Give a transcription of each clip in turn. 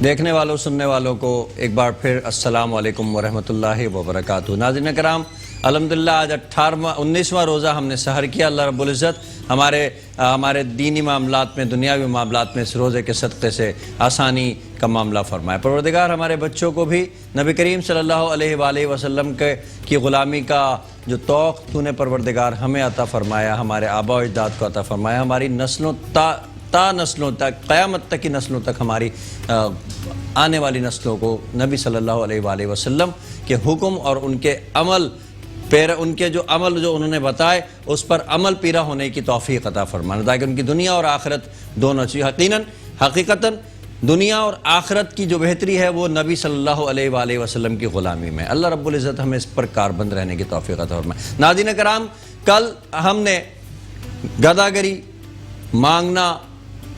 دیکھنے والوں سننے والوں کو ایک بار پھر السلام علیکم ورحمۃ اللہ وبرکاتہ۔ ناظرین کرام، الحمدللہ آج 19واں روزہ ہم نے سحر کیا۔ اللہ رب العزت ہمارے دینی معاملات میں، دنیاوی معاملات میں اس روزے کے صدقے سے آسانی کا معاملہ فرمائے۔ پروردگار ہمارے بچوں کو بھی نبی کریم صلی اللہ علیہ وآلہ وسلم کی غلامی کا جو توق تو نے پروردگار ہمیں عطا فرمایا، ہمارے آباء و اجداد کو عطا فرمایا، ہماری نسلوں تا نسلوں تک، قیامت تک کی نسلوں تک، ہماری آنے والی نسلوں کو نبی صلی اللہ علیہ وآلہ وسلم کے حکم اور ان کے عمل ان کے جو عمل جو انہوں نے بتائے اس پر عمل پیرا ہونے کی توفیق عطا فرمانا، تاکہ ان کی دنیا اور آخرت دونوں چیز حقیقتاً دنیا اور آخرت کی جو بہتری ہے وہ نبی صلی اللہ علیہ وآلہ وسلم کی غلامی میں۔ اللہ رب العزت ہمیں اس پر کاربند رہنے کی توفیق عطا فرمائے۔ ناظرین کرام، کل ہم نے گداگری، مانگنا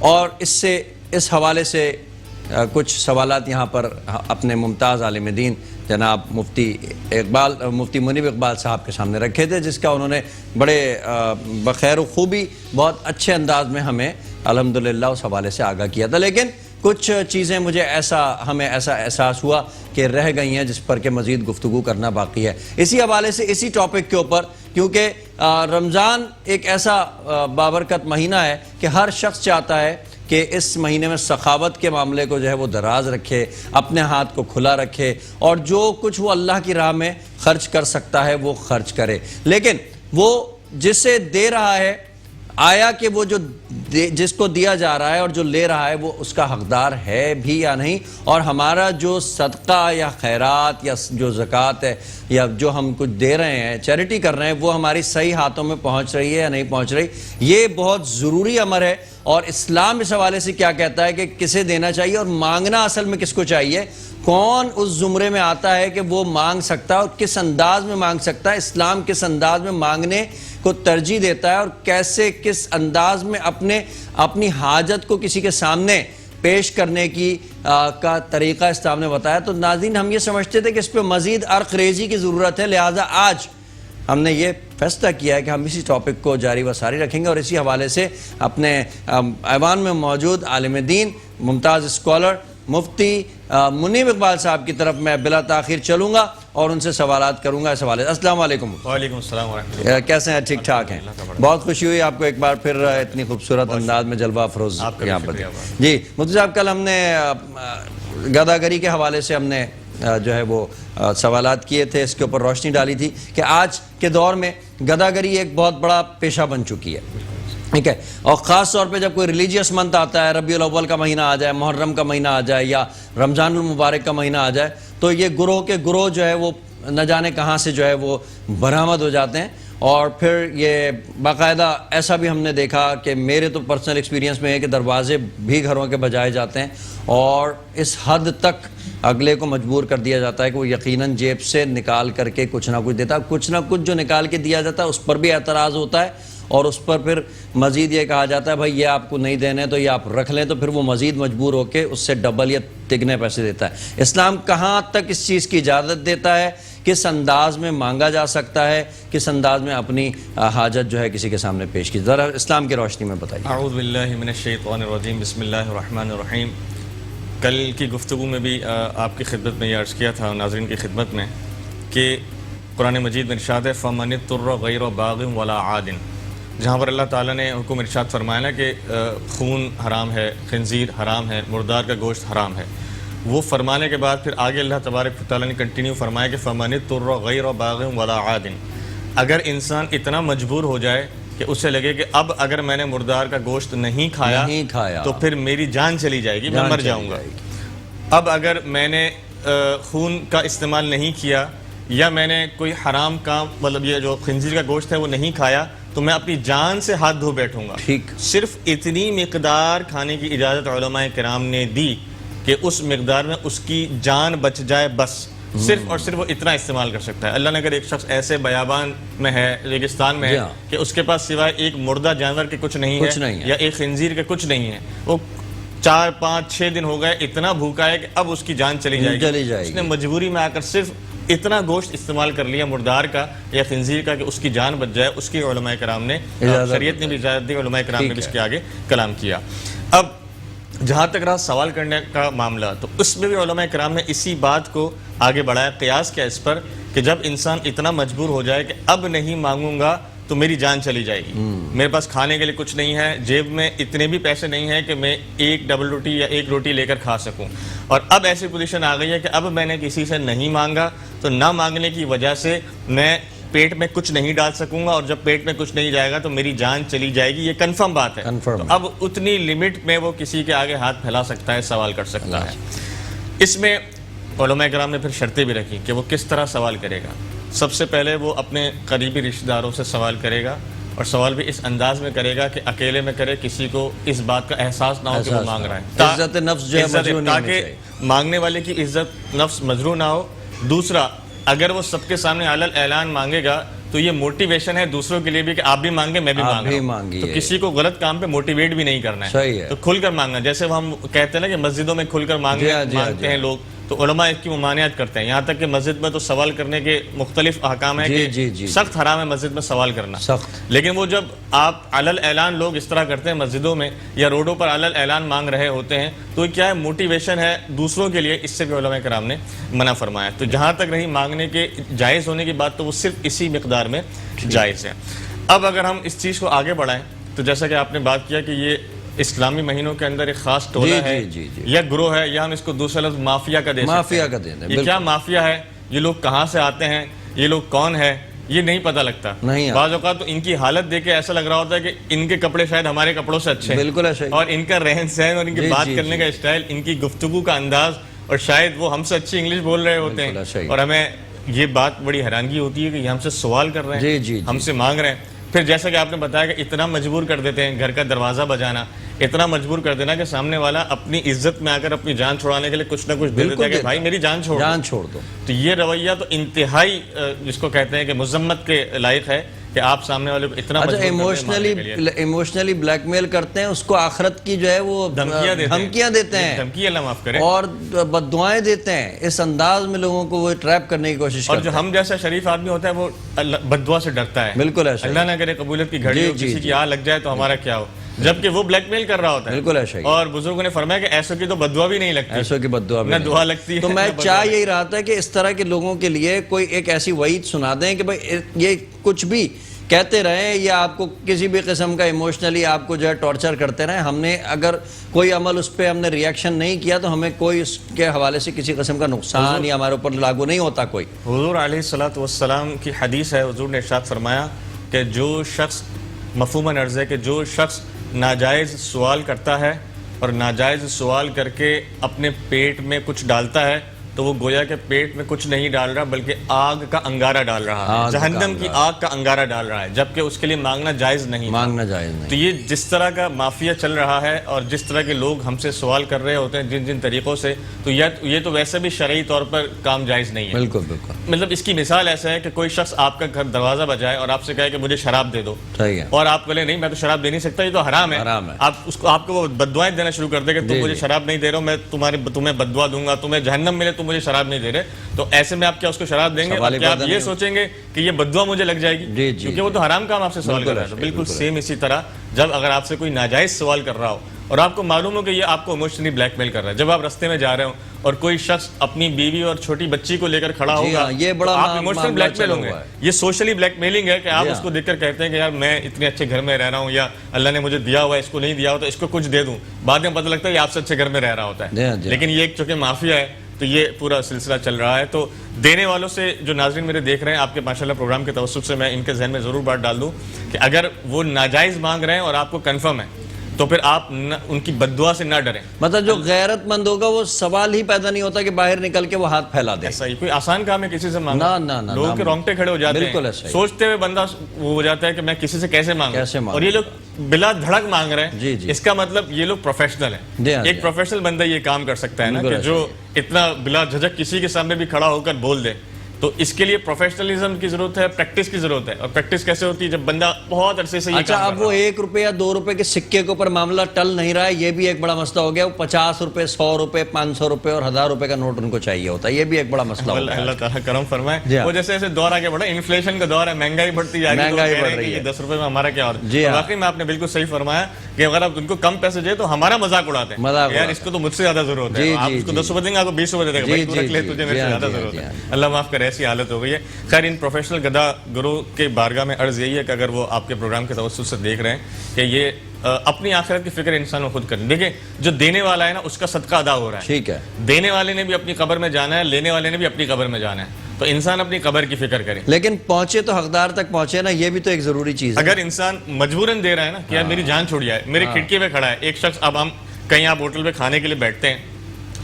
اور اس حوالے سے کچھ سوالات یہاں پر اپنے ممتاز عالم دین جناب مفتی منیب اقبال صاحب کے سامنے رکھے تھے، جس کا انہوں نے بڑے بخیر و خوبی بہت اچھے انداز میں ہمیں الحمدللہ اس حوالے سے آگاہ کیا تھا، لیکن کچھ چیزیں ہمیں ایسا احساس ہوا کہ رہ گئی ہیں جس پر کہ مزید گفتگو کرنا باقی ہے۔ اسی حوالے سے اسی ٹاپک کے اوپر، کیونکہ رمضان ایک ایسا بابرکت مہینہ ہے کہ ہر شخص چاہتا ہے کہ اس مہینے میں سخاوت کے معاملے کو جو ہے وہ دراز رکھے، اپنے ہاتھ کو کھلا رکھے اور جو کچھ وہ اللہ کی راہ میں خرچ کر سکتا ہے وہ خرچ کرے، لیکن وہ جسے دے رہا ہے، آیا کہ وہ جس کو دیا جا رہا ہے اور جو لے رہا ہے وہ اس کا حقدار ہے بھی یا نہیں، اور ہمارا جو صدقہ یا خیرات یا جو زکوٰۃ ہے یا جو ہم کچھ دے رہے ہیں، چیریٹی کر رہے ہیں، وہ ہماری صحیح ہاتھوں میں پہنچ رہی ہے یا نہیں پہنچ رہی۔ یہ بہت ضروری امر ہے، اور اسلام اس حوالے سے کیا کہتا ہے کہ کسے دینا چاہیے اور مانگنا اصل میں کس کو چاہیے، کون اس زمرے میں آتا ہے کہ وہ مانگ سکتا ہے اور کس انداز میں مانگ سکتا ہے، اسلام کس انداز میں مانگنے کو ترجیح دیتا ہے اور کیسے کس انداز میں اپنی حاجت کو کسی کے سامنے پیش کرنے کا طریقہ اسلام نے بتایا۔ تو ناظرین، ہم یہ سمجھتے تھے کہ اس پہ مزید عرق ریزی کی ضرورت ہے، لہٰذا آج ہم نے یہ فیصلہ کیا ہے کہ ہم اسی ٹاپک کو جاری و ساری رکھیں گے، اور اسی حوالے سے اپنے ایوان میں موجود عالم دین، ممتاز اسکالر مفتی منیب اقبال صاحب کی طرف میں بلا تاخیر چلوں گا اور ان سے سوالات کروں گا اس حوالے سے۔ السلام علیکم۔ وعلیکم السلام ورحمۃ اللہ۔ کیسے ہیں؟ ٹھیک ٹھاک ہیں؟ بہت خوشی ہوئی آپ کو ایک بار پھر اتنی خوبصورت انداز میں جلوہ افروز یہاں پر۔ جی مفتی صاحب، کل ہم نے گداگری کے حوالے سے ہم نے جو ہے وہ سوالات کیے تھے، اس کے اوپر روشنی ڈالی تھی کہ آج کے دور میں گداگری ایک بہت بڑا پیشہ بن چکی ہے، ٹھیک ہے، اور خاص طور پہ جب کوئی ریلیجیس منتھ آتا ہے، ربیع الاول کا مہینہ آ جائے، محرم کا مہینہ آ جائے یا رمضان المبارک کا مہینہ آ جائے، تو یہ گروہ کے گروہ جو ہے وہ نہ جانے کہاں سے جو ہے وہ برآمد ہو جاتے ہیں، اور پھر یہ باقاعدہ ایسا بھی ہم نے دیکھا کہ میرے تو پرسنل ایکسپیرینس میں ہے کہ دروازے بھی گھروں کے بجائے جاتے ہیں، اور اس حد تک اگلے کو مجبور کر دیا جاتا ہے کہ وہ یقیناً جیب سے نکال کر کے کچھ نہ کچھ دیتا ہے، کچھ نہ کچھ جو نکال کے دیا جاتا ہے اس پر بھی اعتراض ہوتا ہے، اور اس پر پھر مزید یہ کہا جاتا ہے بھائی یہ آپ کو نہیں دینے تو یہ آپ رکھ لیں، تو پھر وہ مزید مجبور ہو کے اس سے ڈبل یا تگنے پیسے دیتا ہے۔ اسلام کہاں تک اس چیز کی اجازت دیتا ہے، کس انداز میں مانگا جا سکتا ہے، کس انداز میں اپنی حاجت جو ہے کسی کے سامنے پیش کی، ذرا اسلام کی روشنی میں بتائیے۔ اعوذ باللہ من الشیطان الرجیم، بسم اللہ الرحمن الرحیم۔ کل کی گفتگو میں بھی آپ کی خدمت میں یہ عرض کیا تھا، ناظرین کی خدمت میں، کہ قرآن مجید میں ارشاد ہے فَمَنِ اضْطُرَّ غَيْرَ بَاغٍ وَلَا عَادٍ، جہاں پر اللہ تعالیٰ نے حکم ارشاد فرمایا نا کہ خون حرام ہے، خنزیر حرام ہے، مردار کا گوشت حرام ہے، وہ فرمانے کے بعد پھر آگے اللہ تبارک و تعالیٰ نے کنٹینیو فرمایا کہ فَمَنِ اضْطُرَّ غَيْرَ بَاغٍ وَلَا عَادٍ، اگر انسان اتنا مجبور ہو جائے کہ اسے لگے کہ اب اگر میں نے مردار کا گوشت نہیں کھایا تو پھر میری جان چلی جائے گی، میں مر جاؤں گا، اب اگر میں نے خون کا استعمال نہیں کیا یا میں نے کوئی حرام کام، مطلب یہ جو خنزیر کا گوشت ہے وہ نہیں کھایا، تو میں اپنی جان سے ہاتھ دھو بیٹھوں گا۔ ٹھیک، صرف اتنی مقدار کھانے کی اجازت علماء کرام نے دی کہ اس مقدار میں اس کی جان بچ جائے، بس صرف اور صرف وہ اتنا استعمال کر سکتا ہے۔ اللہ نے اگر ایک شخص ایسے بیابان میں ہے، ریگستان میں ہے کہ اس کے پاس سوائے ایک مردہ جانور کے کچھ نہیں ہے یا ایک خنزیر کے کچھ نہیں ہے، وہ 4 5 6 دن ہو گئے، اتنا بھوکا ہے کہ اب اس کی جان چلی جائے گی، اس نے مجبوری میں آ کر صرف اتنا گوشت استعمال کر لیا مردار کا یا خنزیر کا کہ اس کی جان بچ جائے، اس کی علماء کرام نے، شریعت نے بھی اجازت دی، علماء کرام نے بھی اس کے آگے کلام کیا۔ اب جہاں تک رہا سوال کرنے کا معاملہ، تو اس میں بھی علماء کرام نے اسی بات کو آگے بڑھایا، قیاس کیا اس پر کہ جب انسان اتنا مجبور ہو جائے کہ اب نہیں مانگوں گا تو میری جان چلی جائے گی، میرے پاس کھانے کے لیے کچھ نہیں ہے، جیب میں اتنے بھی پیسے نہیں ہیں کہ میں ایک ڈبل روٹی یا ایک روٹی لے کر کھا سکوں، اور اب ایسی پوزیشن آ گئی ہے کہ اب میں نے کسی سے نہیں مانگا تو نہ مانگنے کی وجہ سے میں پیٹ میں کچھ نہیں ڈال سکوں گا، اور جب پیٹ میں کچھ نہیں جائے گا تو میری جان چلی جائے گی، یہ کنفرم بات ہے۔ تو اب اتنی لمٹ میں وہ کسی کے آگے ہاتھ پھیلا سکتا ہے، سوال کر سکتا ہے۔ اس میں علماء کرام نے پھر شرطیں بھی رکھی کہ وہ کس طرح سوال کرے گا۔ سب سے پہلے وہ اپنے قریبی رشتہ داروں سے سوال کرے گا، اور سوال بھی اس انداز میں کرے گا کہ اکیلے میں کرے، کسی کو اس بات کا احساس نہ ہو کہ وہ مانگ رہا ہے، عزت نفس جو ہے مجروح نہیں ہونی چاہیے، تاکہ مانگنے والے کی عزت نفس مجروح نہ ہو۔ دوسرا، اگر وہ سب کے سامنے علل اعلان مانگے گا تو یہ موٹیویشن ہے دوسروں کے لیے بھی کہ آپ بھی مانگیں میں بھی مانگوں، تو کسی کو غلط کام پہ موٹیویٹ بھی نہیں کرنا ہے، تو کھل کر مانگنا۔ جیسے ہم کہتے ہیں نا کہ مسجدوں میں کھل کر مانگتے ہیں لوگ، تو علماء اس کی ممانعت کرتے ہیں، یہاں تک کہ مسجد میں تو سوال کرنے کے مختلف احکام ہیں کہ سخت حرام ہے مسجد میں سوال کرنا، لیکن وہ جب آپ علل اعلان لوگ اس طرح کرتے ہیں مسجدوں میں یا روڈوں پر علل اعلان مانگ رہے ہوتے ہیں، تو یہ کیا ہے، موٹیویشن ہے دوسروں کے لیے، اس سے بھی علماء کرام نے منع فرمایا۔ تو جہاں تک رہی مانگنے کے جائز ہونے کی بات، تو وہ صرف اسی مقدار میں جائز ہے۔ اب اگر ہم اس چیز کو آگے بڑھائیں تو جیسا کہ آپ نے بات کیا کہ یہ اسلامی مہینوں کے اندر ایک خاص ٹولہ ہے یا گروہ ہے، یا ہم اس کو دوسرا لفظ مافیا کا دے سکتے ہیں۔ یہ کیا مافیا ہے، یہ لوگ کہاں سے آتے ہیں، یہ لوگ کون ہے، یہ نہیں پتہ لگتا۔ بعض اوقات تو ان کی حالت دیکھ کے ایسا لگ رہا ہوتا ہے کہ ان کے کپڑے شاید ہمارے کپڑوں سے اچھے ہیں، اور ان کا رہن سہن اور ان کی بات کرنے کا اسٹائل، ان کی گفتگو کا انداز، اور شاید وہ ہم سے اچھی انگلش بول رہے ہوتے ہیں، اور ہمیں یہ بات بڑی حیرانگی ہوتی ہے کہ یہ ہم سے سوال کر رہے ہیں، ہم سے مانگ رہے ہیں۔ پھر جیسا کہ آپ نے بتایا کہ اتنا مجبور کر دیتے ہیں، گھر کا دروازہ بجانا، اتنا مجبور کر دینا کہ سامنے والا اپنی عزت میں آ کر اپنی جان چھوڑانے کے لیے کچھ نہ کچھ دے دیتا ہے کہ بھائی میری جان چھوڑ دو۔ تو یہ رویہ تو انتہائی جس کو کہتے ہیں کہ مذمت کے لائق ہے کہ آپ سامنے والے کو اتنا ایموشنلی بلیک میل کرتے ہیں، اس کو آخرت کی جو ہے وہ دھمکیاں دیتے ہیں، دھمکی اللہ معاف کرے، اور بد دعائیں دیتے ہیں، اس انداز میں لوگوں کو وہ ٹریپ کرنے کی کوشش کرتے ہیں۔ اور جو ہم جیسا شریف آدمی ہوتا ہے وہ بد دعا سے ڈرتا ہے، بالکل ایسا، اللہ نہ کرے قبولیت کی گھڑی ہو، کسی کی آہ لگ جائے تو ہمارا کیا ہو، جبکہ وہ بلیک میل کر رہا ہوتا ہے، بالکل ایسا ہی۔ اور بزرگوں نے فرمایا کہ ایسوں کی تو بد دعا بھی نہیں لگتی، ایسوں کی بد دعا بھی نہ دعا لگتی ہے۔ تو میں چاہ یہی رہا تھا کہ اس طرح کے لوگوں کے لیے کوئی ایک ایسی وعید سنا دیں کہ بھائی یہ کچھ بھی کہتے رہیں یا آپ کو کسی بھی قسم کا ایموشنلی آپ کو جو ہے ٹارچر کرتے رہیں، ہم نے اگر کوئی عمل اس پہ ہم نے ریاکشن نہیں کیا تو ہمیں کوئی اس کے حوالے سے کسی قسم کا نقصان یا ہمارے اوپر لاگو نہیں ہوتا کوئی۔ حضور علیہ الصلوۃ والسلام کی حدیث ہے، حضور نے ارشاد فرمایا کہ جو شخص مفہوماً عرض ہے کہ جو شخص ناجائز سوال کرتا ہے اور ناجائز سوال کر کے اپنے پیٹ میں کچھ ڈالتا ہے تو وہ گویا کہ پیٹ میں کچھ نہیں ڈال رہا بلکہ آگ کا انگارہ ڈال رہا ہے، جہنم کی آگ کا انگارہ ڈال رہا ہے، جبکہ اس کے لیے مانگنا جائز نہیں، تو یہ جس طرح کا مافیا چل رہا ہے اور جس طرح کے لوگ ہم سے سوال کر رہے ہوتے ہیں جن طریقوں سے، تو یہ تو ویسے بھی شرعی طور پر کام جائز نہیں ہے۔ بالکل بالکل، مطلب اس کی مثال ایسا ہے کہ کوئی شخص آپ کا گھر دروازہ بجائے اور آپ سے کہے کہ مجھے شراب دے دو، اور آپ بولے نہیں میں تو شراب دے نہیں سکتا، یہ تو حرام ہے، آپ کو وہ بد دعائیں دینا شروع کر دے کہ تم مجھے شراب نہیں دے رہے ہو، میں تمہیں بد دعا دوں گا، تمہیں جہنم ملے تم مجھے شراب نہیں دے رہے، تو ایسے میں آپ کیا اس کو شراب دیں گے؟ کیا آپ یہ سوچیں گے کہ یہ بد دعا مجھے لگ جائے گی؟ کیونکہ وہ تو حرام کام آپ سے سوال کر رہا ہے۔ بالکل سیم اسی طرح جب اگر آپ سے کوئی ناجائز سوال کر رہا ہو اور آپ کو معلوم ہو کہ یہ آپ کو ایموشنلی بلیک میل کر رہا ہے، جب آپ رستے میں جا رہے ہو اور کوئی شخص اپنی بیوی اور چھوٹی بچی کو لے کر کھڑا ہوگا، آپ ایموشنل بلیک میل ہوں گے، یہ سوشلی بلیک میلنگ ہے کہ آپ اس کو دیکھ کر کہتے ہیں کہ یار میں اتنے اچھے گھر میں رہ رہا ہوں، یا اللہ نے مجھے دیا ہوا ہے، اس کو نہیں دیا ہوا تو اس کو کچھ دے دوں، بعد میں پتہ لگتا ہے یہ آپ سے اچھے گھر میں رہ رہا ہوتا ہے، لیکن یہ ایک چونکہ مافیا ہے تو یہ پورا سلسلہ چل رہا ہے۔ تو دینے والوں سے جو ناظرین میرے دیکھ رہے ہیں، آپ کے ماشاءاللہ پروگرام کے توسط سے میں ان کے ذہن میں ضرور بات ڈال دوں کہ اگر وہ ناجائز مانگ رہے ہیں اور آپ کو کنفرم ہے تو پھر آپ ان کی بد دعا سے نہ ڈریں۔ مطلب جو غیرت مند ہوگا وہ سوال ہی پیدا نہیں ہوتا کہ باہر نکل کے وہ ہاتھ پھیلا دے، ایسا ہی کوئی آسان کام ہے کسی سے مانگنا، لوگوں کے رونگٹے کھڑے ہو جاتے ہیں، سوچتے ہوئے بندہ وہ ہو جاتا ہے کہ میں کسی سے کیسے مانگوں، اور یہ لوگ بلا دھڑک مانگ رہے ہیں، اس کا مطلب یہ لوگ پروفیشنل ہیں۔ ایک پروفیشنل بندہ یہ کام کر سکتا ہے نا کہ جو اتنا بلا جھجک کسی کے سامنے بھی کھڑا ہو کر بول دے، تو اس کے لیے پروفیشنلزم کی ضرورت ہے، پریکٹس کی ضرورت ہے، اور پریکٹس کیسے ہوتی ہے جب بندہ بہت عرصے سے یہ اچھا اب وہ 1 روپے یا 2 روپے کے سکے کے اوپر معاملہ ٹل نہیں رہا ہے، یہ بھی ایک بڑا مسئلہ ہو گیا، وہ 50 روپے 100 روپے 500 روپے اور 1000 روپے کا نوٹ ان کو چاہیے ہوتا ہے، یہ بھی ایک بڑا مسئلہ ہو گیا۔ اللہ تعالیٰ کرم فرمائے، وہ جیسے ایسے دور آگے بڑھا، انفلیشن کا دور ہے، مہنگائی بڑھتی جا رہی ہے، 10 روپے میں ہمارا کیا ہوتا ہے۔ واقعی میں آپ نے بالکل صحیح فرمایا کہ اگر آپ ان کو کم پیسے دیں تو ہمارا مذاق اڑاتے ہیں مذاق یار اس کو تو مجھ سے زیادہ ضرورت ہے, آپ اس کو 10 روپے دیں گے, آپ کو 20 روپے دے گا, بھائی تو رکھ لے, تجھے میرے سے زیادہ ضرورت ہے. اللہ معاف کرے, ایسی حالت ہو گئی ہے. خیر ان پروفیشنل گدھا گروہ کے بارگاہ میں عرض یہی ہے کہ اگر وہ آپ کے پروگرام کے توسط سے دیکھ رہے ہیں کہ یہ اپنی آخرت کی فکر انسان کو خود کریں. دیکھیں جو دینے والا ہے نا اس کا صدقہ ادا ہو رہا ہے, ٹھیک ہے, دینے والے نے بھی اپنی قبر میں جانا ہے, لینے والے نے بھی اپنی قبر میں جانا ہے, تو انسان اپنی قبر کی فکر کرے. لیکن پہنچے تو حقدار تک پہنچے نا, یہ بھی تو ایک ضروری چیز ہے. اگر انسان مجبوراً دے رہا ہے نا کہ یار میری جان چھوڑی ہے, میری کھڑکی پہ کھڑا ہے ایک شخص, اب ہم کہیں آپ ہوٹل پہ کھانے کے لیے بیٹھتے ہیں,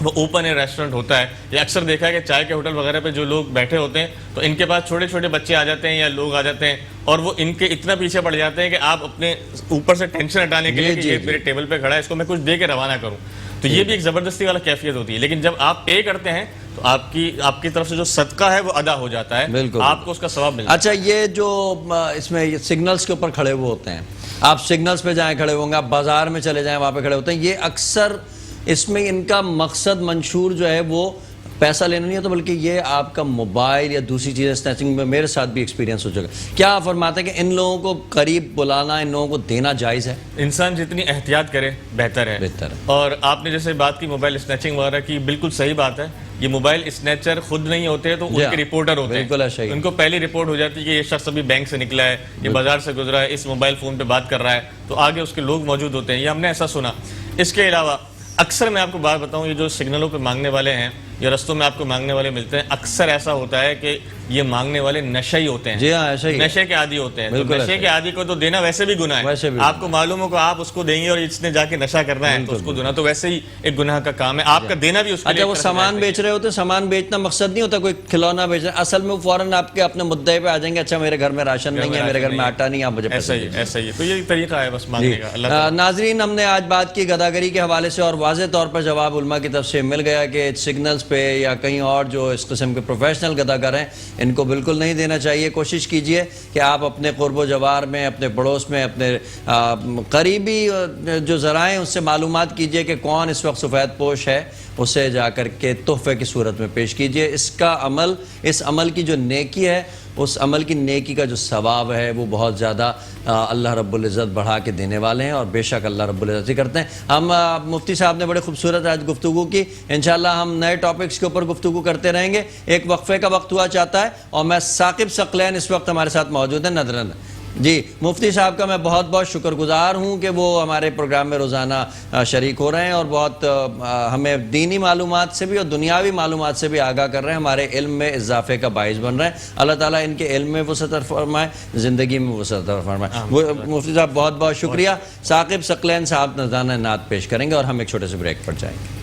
وہ اوپن ایئر ریسٹورنٹ ہوتا ہے, یا اکثر دیکھا ہے کہ چائے کے ہوٹل وغیرہ پہ جو لوگ بیٹھے ہوتے ہیں تو ان کے پاس چھوٹے چھوٹے بچے آ جاتے ہیں یا لوگ آ جاتے ہیں, اور وہ ان کے اتنا پیچھے پڑ جاتے ہیں کہ آپ اپنے اوپر سے ٹینشن ہٹانے کے لیے کہ یہ میرے ٹیبل پہ کھڑا ہے, اس کو میں کچھ دے کے روانہ کروں, تو یہ بھی ایک زبردستی والا کیفیت ہوتی ہے. لیکن جب آپ پے کرتے ہیں تو آپ کی طرف سے جو صدقہ ہے وہ ادا ہو جاتا ہے, آپ کو اس کا ثواب ملتا ہے. اچھا یہ جو اس میں سگنلز کے اوپر کھڑے ہوئے ہوتے ہیں, آپ سگنلز پہ جائیں کھڑے ہوں گے, آپ بازار میں چلے جائیں وہاں پہ کھڑے ہوتے ہیں, یہ اکثر اس میں ان کا مقصد منشور جو ہے وہ پیسہ لینا نہیں ہوتا, بلکہ یہ آپ کا موبائل یا دوسری چیزیں سنیچنگ میں میرے ساتھ بھی ایکسپیرینس ہو چکا. کیا فرماتے ہیں کہ ان لوگوں کو قریب بلانا, ان لوگوں کو دینا جائز ہے؟ انسان جتنی احتیاط کرے بہتر ہے. اور آپ نے جیسے بات کی موبائل اسنیچنگ وغیرہ کی, بالکل صحیح بات ہے. یہ موبائل اسنیچر خود نہیں ہوتے تو ان کے رپورٹر ہوتے ہیں, ان کو پہلی رپورٹ ہو جاتی ہے کہ یہ شخص ابھی بینک سے نکلا ہے, یہ بازار سے گزرا ہے, اس موبائل فون پہ بات کر رہا ہے, تو آگے اس کے لوگ موجود ہوتے ہیں. یہ ہم نے ایسا سنا. اس کے علاوہ اکثر میں آپ کو بات بتاؤں, یہ جو سگنلوں پہ مانگنے والے ہیں یا رستوں میں آپ کو مانگنے والے ملتے ہیں, اکثر ایسا ہوتا ہے کہ یہ مانگنے والے نشئی ہوتے ہیں. جی ہاں, ایسا ہی, نشے کے عادی ہوتے ہیں. تو نشے کے عادی کو تو دینا ویسے بھی گناہ ہے. آپ کو معلوم ہو کہ آپ اس کو دیں گے اور اس نے جا کے نشہ کرنا ہے تو اس کو دینا تو ویسے ہی ایک گناہ کا کام ہے. آپ کا دینا بھی اس کے لیے. اچھا وہ سامان بیچ رہے ہوتے ہیں, سامان بیچنا مقصد نہیں ہوتا کوئی کھلونا بیچ رہا ہے, اصل میں وہ فوراً آپ کے اپنے مدعے پہ آ جائیں گے, اچھا میرے گھر میں راشن نہیں ہے, میرے گھر میں آٹا نہیں ہے, آپ مجھے ایسا ہی. تو یہ طریقہ ہے بس مانگنے کا. ناظرین, ہم نے آج بات کی گداگری کے حوالے سے, اور واضح طور پر جواب علماء کی طرف سے مل گیا کہ سگنلز پہ یا کہیں اور جو اس قسم کے پروفیشنل گداگر ہیں ان کو بالکل نہیں دینا چاہیے. کوشش کیجئے کہ آپ اپنے قرب و جوار میں, اپنے پڑوس میں, اپنے قریبی جو ذرائع اس سے معلومات کیجئے کہ کون اس وقت سفید پوش ہے, اسے جا کر کے تحفے کی صورت میں پیش کیجئے. اس عمل کی جو نیکی ہے, اس عمل کی نیکی کا جو ثواب ہے وہ بہت زیادہ اللہ رب العزت بڑھا کے دینے والے ہیں, اور بے شک اللہ رب العزت ہی کرتے ہیں. ہم مفتی صاحب نے بڑے خوبصورت آج گفتگو کی, انشاءاللہ ہم نئے ٹاپکس کے اوپر گفتگو کرتے رہیں گے. ایک وقفے کا وقت ہوا چاہتا ہے, اور میں ثاقب ثقلین اس وقت ہمارے ساتھ موجود ہیں نظرن. جی مفتی صاحب کا میں بہت بہت شکر گزار ہوں کہ وہ ہمارے پروگرام میں روزانہ شریک ہو رہے ہیں, اور بہت ہمیں دینی معلومات سے بھی اور دنیاوی معلومات سے بھی آگاہ کر رہے ہیں, ہمارے علم میں اضافے کا باعث بن رہے ہیں. اللہ تعالیٰ ان کے علم میں وسعت فرمائے, زندگی میں وسعت فرمائے. مفتی صاحب بہت بہت شکریہ. ثاقب ثقلین صاحب نذرانہ نعت پیش کریں گے اور ہم ایک چھوٹے سے بریک پر جائیں گے.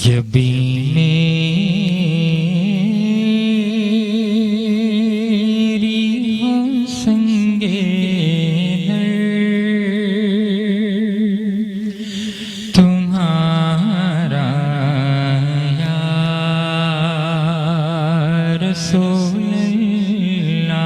جبھی میری ہو سنگے در تمہارا یا رسول اللہ,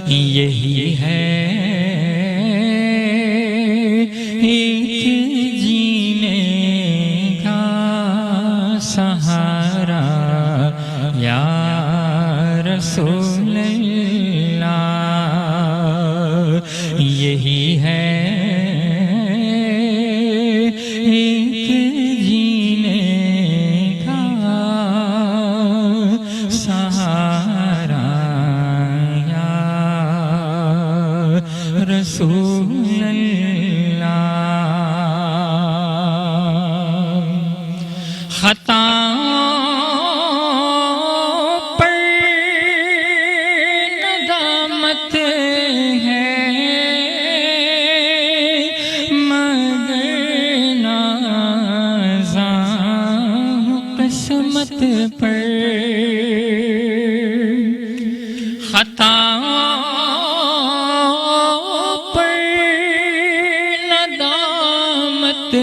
یہی ہے رسول اللہ, یہی ہے ایک جینے کا سہارا یا رسول اللہ. خطا پر خطا پر ندامت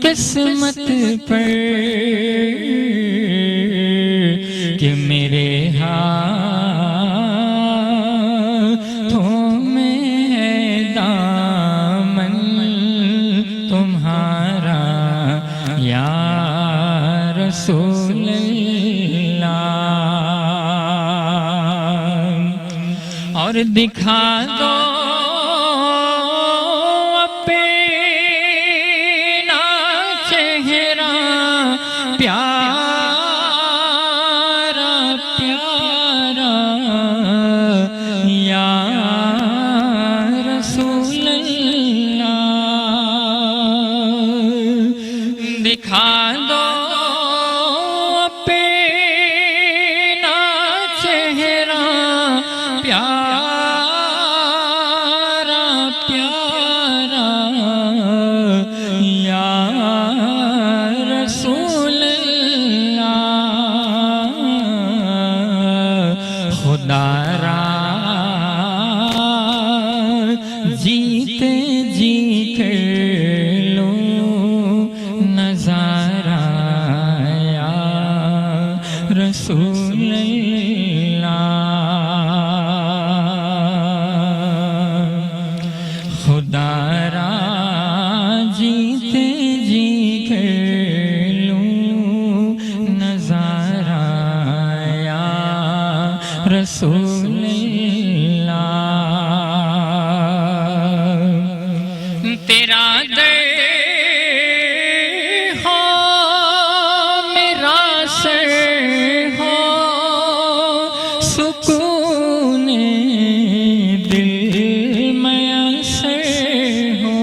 قسمت پر کہ میرے ہاتھوں میں ہے دامن تمہارا یا رسول اللہ، اور دکھا دو اپنا چہرہ پیارا پیارا یا رسول اللہ، دکھا دو اپنا چہرہ پیارا پیارا یا رسول اللہ، خدا را جیتے جی کر لو نظارہ یا رسول اللہ، خدا را جیتے جی کر لوں نظارہ یا رسول اللہ، تیرا در ہو میرا سر ہو سکون دل میسر ہو،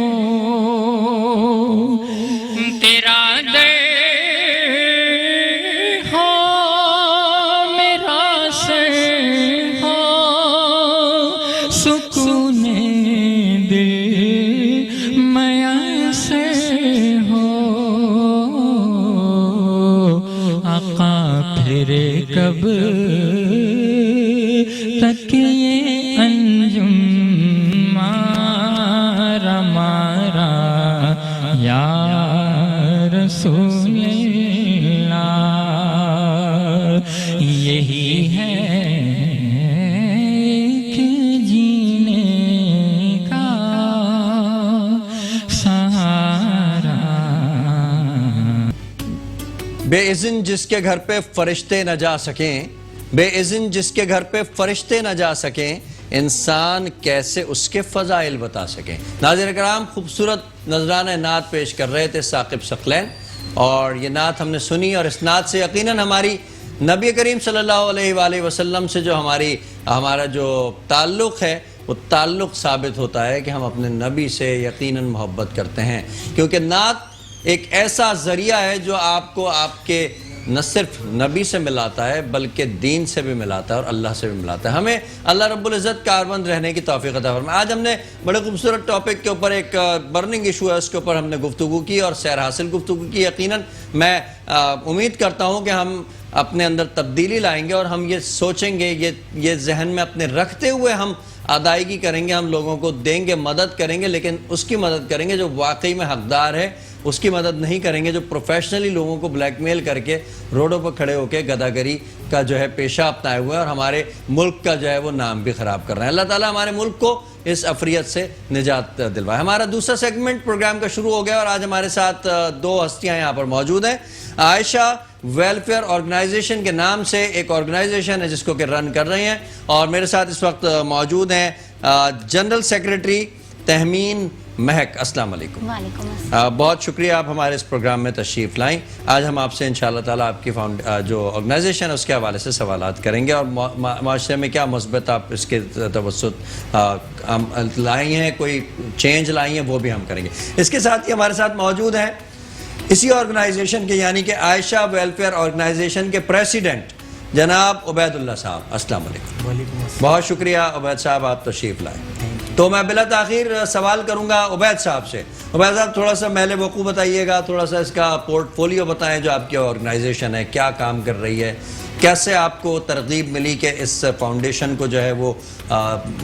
تیرا در ہو میرا سر ہو سکون دل میسر ہو، آقا پھر کب تک یہ انجم مارا مارا یا رسول اللہ، یہی ہے کہ جینے کا سہارا، بے اذن جس کے گھر پہ فرشتے نہ جا سکیں، بے اذن جس کے گھر پہ فرشتے نہ جا سکیں، انسان کیسے اس کے فضائل بتا سکیں۔ ناظرین کرام، خوبصورت نذرانہ نعت پیش کر رہے تھے ثاقب ثقلین، اور یہ نعت ہم نے سنی، اور اس نعت سے یقیناً ہماری نبی کریم صلی اللہ علیہ وآلہ وسلم سے جو ہمارا جو تعلق ہے وہ تعلق ثابت ہوتا ہے کہ ہم اپنے نبی سے یقیناً محبت کرتے ہیں، کیونکہ نعت ایک ایسا ذریعہ ہے جو آپ کو آپ کے نہ صرف نبی سے ملاتا ہے بلکہ دین سے بھی ملاتا ہے اور اللہ سے بھی ملاتا ہے۔ ہمیں اللہ رب العزت کاربند رہنے کی توفیق عطا فرمائے۔ آج ہم نے بڑے خوبصورت ٹاپک کے اوپر، ایک برننگ ایشو ہے، اس کے اوپر ہم نے گفتگو کی اور سیر حاصل گفتگو کی۔ یقیناً میں امید کرتا ہوں کہ ہم اپنے اندر تبدیلی لائیں گے اور ہم یہ سوچیں گے، یہ ذہن میں اپنے رکھتے ہوئے ہم ادائیگی کریں گے، ہم لوگوں کو دیں گے، مدد کریں گے، لیکن اس کی مدد کریں گے جو واقعی میں حقدار ہے، اس کی مدد نہیں کریں گے جو پروفیشنلی لوگوں کو بلیک میل کر کے روڈوں پر کھڑے ہو کے گداگری کا جو ہے پیشہ اپنائے ہوئے اور ہمارے ملک کا جو ہے وہ نام بھی خراب کر رہے ہیں۔ اللہ تعالیٰ ہمارے ملک کو اس افریت سے نجات دلوائے۔ ہمارا دوسرا سیگمنٹ پروگرام کا شروع ہو گیا اور آج ہمارے ساتھ دو ہستیاں یہاں پر موجود ہیں۔ عائشہ ویلفیئر آرگنائزیشن کے نام سے ایک آرگنائزیشن ہے جس کو کہ رن کر رہے ہیں، اور میرے ساتھ اس وقت موجود ہیں جنرل سیکریٹری تہمین مہک۔ السلام علیکم۔ وعلیکم السلام۔ بہت شکریہ آپ ہمارے اس پروگرام میں تشریف لائیں۔ آج ہم آپ سے انشاءاللہ تعالیٰ آپ کی جو آرگنائزیشن ہے اس کے حوالے سے سوالات کریں گے اور معاشرے میں کیا مثبت آپ اس کے توسط لائی ہیں، کوئی چینج لائی ہیں، وہ بھی ہم کریں گے۔ اس کے ساتھ ہی ہمارے ساتھ موجود ہیں اسی آرگنائزیشن کے، یعنی کہ عائشہ ویلفیئر آرگنائزیشن کے پریسیڈنٹ جناب عبید اللہ صاحب۔ السلام علیکم۔ بہت شکریہ عبید صاحب، آپ تشریف لائیں۔ تو میں بلا تاخیر سوال کروں گا عبید صاحب سے۔ عبید صاحب تھوڑا سا محل وقوع بتائیے گا، تھوڑا سا اس کا پورٹ فولیو بتائیں جو آپ کی آرگنائزیشن ہے، کیا کام کر رہی ہے، کیسے آپ کو ترغیب ملی کہ اس فاؤنڈیشن کو جو ہے وہ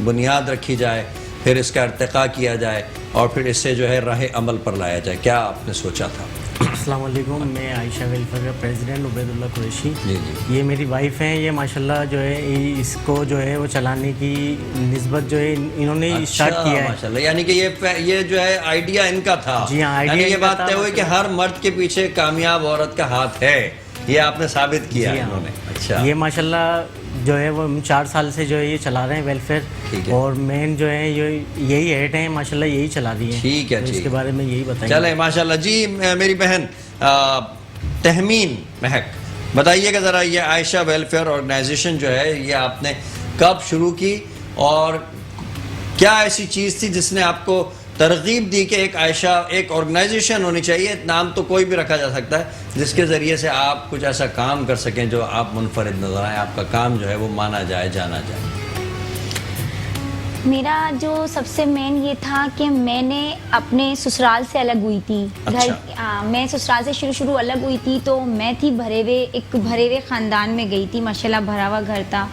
بنیاد رکھی جائے، پھر اس کا ارتقاء کیا جائے اور پھر اس سے جو ہے راہ عمل پر لایا جائے، کیا آپ نے سوچا تھا؟ السلام علیکم. میں عائشہ ویلفیئر کا پریزیڈنٹ عبید اللہ قریشی. جی جی یہ میری وائف ہیں. یہ ماشاءاللہ جو ہے اس کو جو ہے وہ چلانے کی نسبت جو ہے انہوں نے اسٹارٹ کیا ہے. ماشاءاللہ, یعنی کہ یہ جو ہے آئیڈیا ان کا تھا. جی ہاں, آئیڈیا یعنی یہ ان کا بات تھا. طے ہوئی کہ ہر مرد کے پیچھے کامیاب عورت کا ہاتھ ہے, یہ آپ نے ثابت کیا انہوں نے. اچھا, یہ ماشاءاللہ جو ہے وہ 4 سال سے جو ہے یہ چلا رہے ہیں ویلفیئر, اور مین جو ہے یہی ہیڈ ہیں ماشاءاللہ, یہی چلا رہی ہیں. ٹھیک ہے, اس کے بارے میں یہی بتائیں. چلیں ماشاءاللہ. جی میری بہن تہمین مہک, بتائیے کہ ذرا یہ عائشہ ویلفیئر آرگنائزیشن جو ہے یہ آپ نے کب شروع کی, اور کیا ایسی چیز تھی جس نے آپ کو ترغیب دی کہ ایک عائشہ ایک آرگنائزیشن ہونی چاہیے, نام تو کوئی بھی رکھا جا سکتا ہے, جس کے ذریعے سے آپ کچھ ایسا کام کر سکیں جو آپ منفرد نظر آئیں, آپ کا کام جو ہے وہ مانا جائے, جانا جائے. میرا جو سب سے مین یہ تھا کہ میں نے اپنے سسرال سے الگ ہوئی تھی. میں سسرال سے شروع الگ ہوئی تھی, تو میں تھی بھرے ہوئے خاندان میں گئی تھی. ماشاءاللہ بھرا ہوا گھر تھا,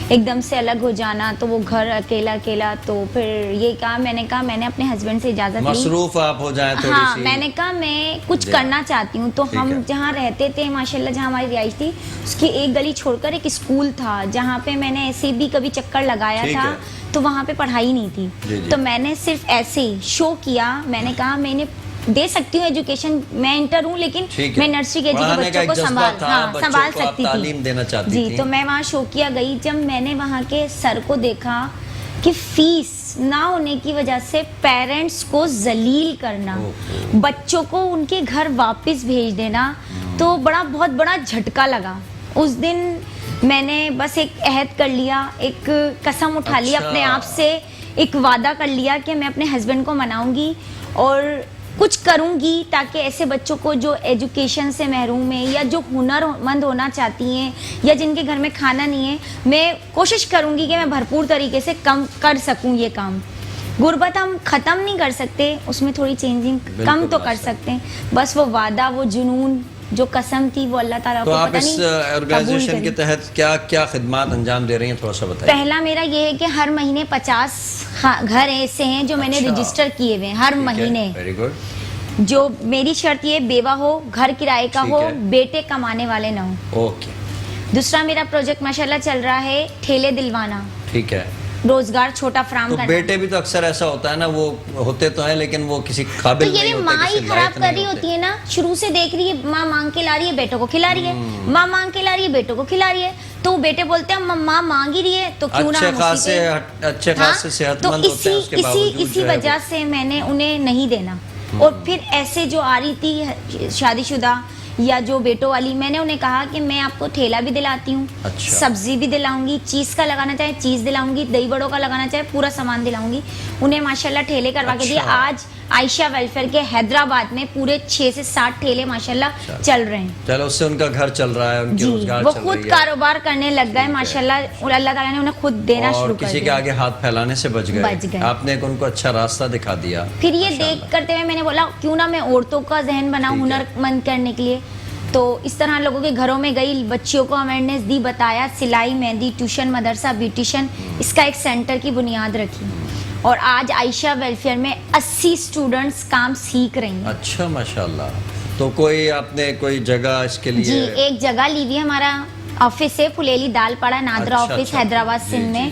ایک دم سے الگ ہو جانا, تو وہ گھر اکیلا. تو پھر یہ کہا, میں نے اپنے ہسبینڈ سے اجازت لی, مصروف آپ ہو جائیں تھوڑی ہاں, سی. میں نے کہا میں کچھ کرنا چاہتی ہوں. تو ہم جہاں رہتے تھے ماشاءاللہ, جہاں ہماری رہائش تھی, اس کی ایک گلی چھوڑ کر ایک اسکول تھا, جہاں پہ میں نے ایسے بھی کبھی چکر لگایا تھا, تو وہاں پہ پڑھائی نہیں تھی. تو میں نے صرف ایسے ہی شو کیا. میں نے کہا میں نے دے سکتی ہوں ایجوکیشن, میں انٹر ہوں, لیکن میں نرسری کے جی بچوں کو سنبھال سکتی تھی. جی, تو میں وہاں شوقیہ گئی. جب میں نے وہاں کے سر کو دیکھا کہ فیس نہ ہونے کی وجہ سے پیرنٹس کو ذلیل کرنا, بچوں کو ان کے گھر واپس بھیج دینا, تو بہت بڑا جھٹکا لگا. اس دن میں نے بس ایک عہد کر لیا, ایک قسم اٹھا لی اپنے آپ سے, ایک وعدہ کر لیا کہ میں اپنے ہسبینڈ کو مناؤں گی اور کچھ کروں گی تاکہ ایسے بچوں کو جو ایجوکیشن سے محروم ہیں, یا جو ہنر مند ہونا چاہتی ہیں, یا جن کے گھر میں کھانا نہیں ہے, میں کوشش کروں گی کہ میں بھرپور طریقے سے کم کر سکوں یہ کام. غربت ہم ختم نہیں کر سکتے, اس میں تھوڑی چینجنگ کم تو کر سکتے ہیں. بس وہ وعدہ, وہ جنون, جو قسم تھی, وہ اللہ تعالیٰ کو پتہ نہیں. تو آپ اس آرگنائزیشن کے تحت کیا خدمات انجام دے رہی ہیں, تھوڑا سا بتائیے. پہلا میرا یہ ہے کہ ہر مہینے 50 گھر ایسے ہیں جو میں نے رجسٹر کیے ہوئے ہیں ہر مہینے. Very good. جو میری شرط یہ بیوہ ہو, گھر کرائے کا ہو, بیٹے کمانے والے نہ ہوں. اوکے. دوسرا میرا پروجیکٹ ماشاءاللہ چل رہا ہے ٹھیلے دلوانا. ٹھیک ہے. روزگار چھوٹا فراہم کرنا. بیٹے بھی تو اکثر ایسا ہوتا ہے نا, وہ ہوتے تو ہیں لیکن وہ کسی قابل نہیں ہوتے. ماں ہی خراب کر رہی ہوتی ہے نا, شروع سے دیکھ رہی ہے ماں مانگ کے لا رہی ہے, بیٹوں کو کھلا رہی ہے, ماں مانگ کے لا رہی ہے, بیٹوں کو کھلا رہی ہے. تو بیٹے بولتے ہیں ماں مانگ ہی رہی ہے تو کیوں نہ اچھے خاصے صحت مند ہوتے ہیں, اس کے باوجود اسی وجہ سے میں نے انہیں نہیں دینا. اور پھر ایسے جو آ رہی تھی شادی شدہ یا جو بیٹوں والی, میں نے انہیں کہا کہ میں آپ کو ٹھیلا بھی دلاتی ہوں, سبزی بھی دلاؤں گی, چیز کا لگانا چاہے چیز دلاؤں گی, دہی بڑوں کا لگانا چاہے پورا سامان دلاؤں گی. انہیں ماشاءاللہ ٹھیلے کروا کے دیے. آج عائشہ ویلفیئر کے حیدرآباد میں پورے 6 سے 7 ٹھیلے ماشاءاللہ چل رہے ہیں. چلو, اس سے ان کا گھر چل رہا ہے, ان کی روزگار وہ خود کاروبار کرنے لگ گئے ماشاءاللہ, اور اللہ تعالیٰ نے انہیں خود دینا شروع کر دیا. کسی کے آگے ہاتھ پھیلانے سے بچ گئے. آپ نے ان کو اچھا راستہ دکھا دیا. پھر یہ دیکھ کرتے ہوئے میں نے بولا کیوں نہ میں عورتوں کا ذہن بناؤں ہنر مند کرنے کے لیے. تو اس طرح لوگوں کے گھروں میں گئی, بچیوں کو اویئرنیس دی, بتایا, سلائی, مہندی, ٹیوشن, مدرسہ, بیوٹیشن, اس کا ایک سینٹر کی بنیاد رکھی. اور آج عائشہ ویلفیئر میں 80 اسٹوڈنٹس کام سیکھ رہی ہیں. اچھا ماشاءاللہ. تو کوئی آپ نے کوئی جگہ اس کے لیے؟ جی, ایک جگہ لی ہوئی ہے, ہمارا آفس ہے پھلیلی دال پڑا نادرا آفس حیدرآباد سندھ میں.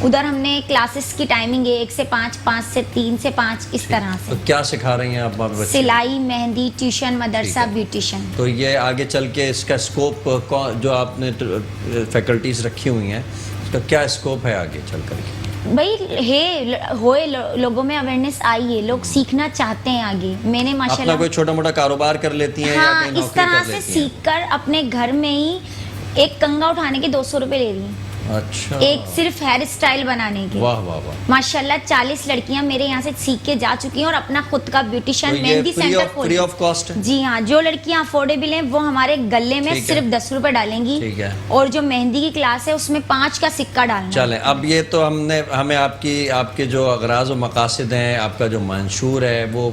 ادھر ہم نے کلاسز کی ٹائمنگ ہے 1 سے 5, 5 سے 3 سے 5 اس طرح سے. تو کیا سکھا رہی ہیں آپ بچے؟ سلائی, مہندی, ٹیوشن, مدرسہ, بیوٹیشن. تو یہ آگے چل کے اس کا اسکوپ جو آپ نے فیکلٹیز رکھی ہوئی ہیں, اس کا کیا اسکوپ ہے آگے چل کر کے؟ بھائی ہوئے لوگوں میں اویئرنیس آئی ہے, لوگ سیکھنا چاہتے ہیں آگے. میں نے ماشاءاللہ اپنا کوئی چھوٹا موٹا کاروبار کر لیتی ہیں, ہاں, اس طرح سے سیکھ کر اپنے گھر میں ہی ایک کنگا اٹھانے کے 200 روپے لے رہی ہیں. اچھا. ایک صرف ہیئر اسٹائل بنانے کے. واہ واہ واہ. ماشاءاللہ 40 لڑکیاں میرے یہاں سے سیکھ کے جا چکی ہیں, اور اپنا خود کا بیوٹیشن, مہندی سینٹر کھول. Free of cost? جی ہاں, جو لڑکیاں افورڈیبل ہیں وہ ہمارے گلے میں صرف 10 روپے ڈالیں گی, اور جو مہندی کی کلاس ہے اس میں 5 کا سکہ ڈالنا. چلیں, اب یہ تو ہمیں آپ کے جو اغراض و مقاصد ہیں, آپ کا جو منشور ہے وہ